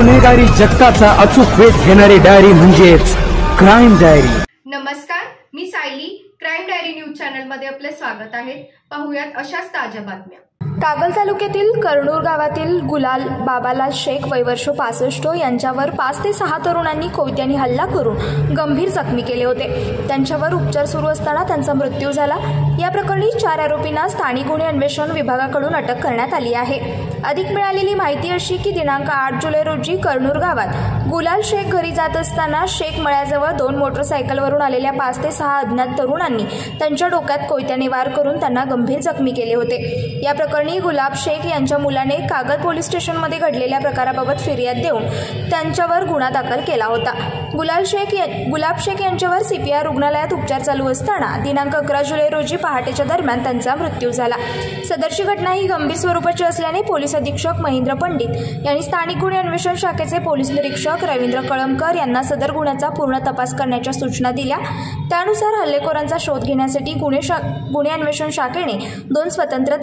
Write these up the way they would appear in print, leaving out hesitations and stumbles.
गुन्हेगारी जगताचा अचूक वेध घेणारी डायरी म्हणजेच क्राईम डायरी। नमस्कार, मी Sayali. Crime diary news channel मध्ये आपले स्वागत आहे। पाहूयात अशाच ताज्या बातम्या। कागल तालुक्यातील कर्णूर गावातील गुलाल बाबालाल शेख वय वर्ष 65 यांच्यावर 5 ते 6 तरुणांनी कोयत्याने हल्ला करून गंभीर जखमी केले होते। त्यांच्यावर उपचार सुरू असताना त्यांचा मृत्यू झाला। या प्रकरणी 4 आरोपींना स्थानिक गुन्हे अन्वेषण विभागाकडून अटक करण्यात आली आहे। अधिक मिळालेली माहिती अशी की दिनांक 8 जुलै रोजी कर्णूर गावात गुलाल शेख घरी जात असताना शेख मळ्याजवळ 2 मोटरसायकलवरून आलेल्या 5 ते 6 अज्ञात तरुणांनी त्यांच्या डोक्यात कोयत्याने वार करून त्यांना गंभीर जखमी केले होते। या प्रकरणी गुलाब शेख यांच्या मुलाने कागल पोलीस स्टेशनमध्ये घडलेल्या प्रकाराबाबत फिर्याद देऊन त्यांच्यावर गुन्हा दाखल केला होता। गुलाब शेख यांच्यावर सीपीआर रुग्णालयात उपचार चालू असताना दिनांक 11 जुलै रोजी पहाटेच्या दरम्यान त्यांचा मृत्यू झाला। सदरची घटना ही गंभीर स्वरूपाची असल्याने पोलीस अधीक्षक महेंद्र पंडित यांनी स्थानिक गुन्हे अन्वेषण शाखेचे पोलीस निरीक्षक रवींद्र कळमकर यांना सदर गुन्ह्याचा पूर्ण तपास करण्याच्या सूचना दिल्या। त्यानुसार हल्लेखोरांचा शोध घेण्यासाठी गुन्हे अन्वेषण शाखेने 2 स्वतंत्र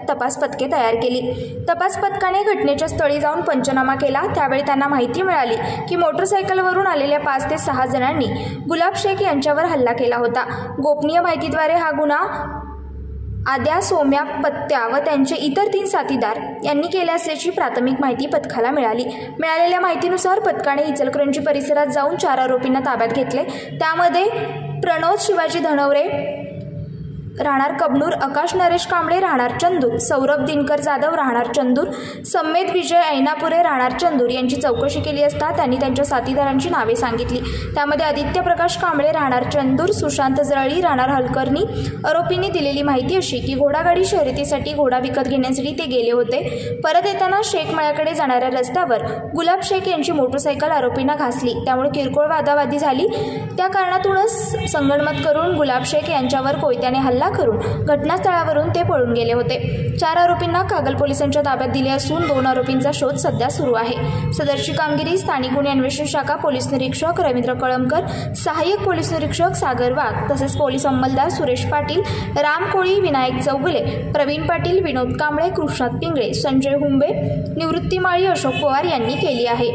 तपास पथके तयार केली। तपास पथकाने घटनेच्या स्थळी जाऊन पंचनामा केला। त्यावेळी त्यांना माहिती मिळाली की मोटरसायकलवरून आलेल्या 5 ते 6 जणांनी गुलाब शेख यांच्यावर हल्ला केला होता। गोपनीय माहितीद्वारे हा गुन्हा आद्या, सोम्या, पत्त्या व त्यांचे इतर 3 साथीदार यांनी केले असल्याची प्राथमिक माहिती पथकाला मिळाली। मिळालेल्या माहितीनुसार पथकाने इचलकरंजी परिसरात जाऊन 4 आरोपींना ताब्यात घेतले। त्यामध्ये प्रणोद शिवाजी धनवरे राहणार कबनूर, आकाश नरेश कांबळे राहणार चंदूर, सौरभ दिनकर जाधव राहणार चंदूर, सम्मेद विजय ऐनापुरे राहणार चंदूर यांची चौकशी केली असता त्यांनी त्यांच्या साथीदारांची नावे सांगितली। त्यामध्ये आदित्य प्रकाश कांबळे राहणार चंदूर, सुशांत जरळी राहणार हलकर्णी। आरोपींनी दिलेली माहिती अशी की घोडागाडी शर्यतीसाठी घोडा विकत घेण्यासाठी ते गेले होते। परत येताना शेख मळ्याकडे जाणाऱ्या रस्त्यावर गुलाब शेख यांची मोटरसायकल आरोपींना घासली। त्यामुळे किरकोळ वादावादी झाली। त्या कारणातूनच संगनमत करून गुलाब शेख यांच्यावर कोयत्याने हल्ला करून घटनास्थळावरून ते पळून गेले होते। 4 आरोपींना कागल पोलिसांच्या ताब्यात दिले असून 2 आरोपींचा शोध सध्या सुरू आहे। सदरची कामगिरी स्थानिक गुन्हे अन्वेषण शाखा पोलीस निरीक्षक रवींद्र कळमकर, सहाय्यक पोलीस निरीक्षक सागर वाघ तसेच पोलीस अंमलदार सुरेश पाटील, राम कोळी, विनायक चौगुले, प्रवीण पाटील, विनोद कांबळे, कृष्णात पिंगळे, संजय हुंबे, निवृत्ती माळी, अशोक पवार यांनी केली आहे।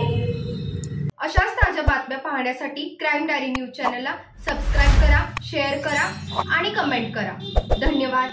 अशाच ताज्या बातम्या पाहण्यासाठी क्राईम डायरी न्यूज चॅनलला सबस्क्राईब करा, शेअर करा आणि कमेंट करा। धन्यवाद।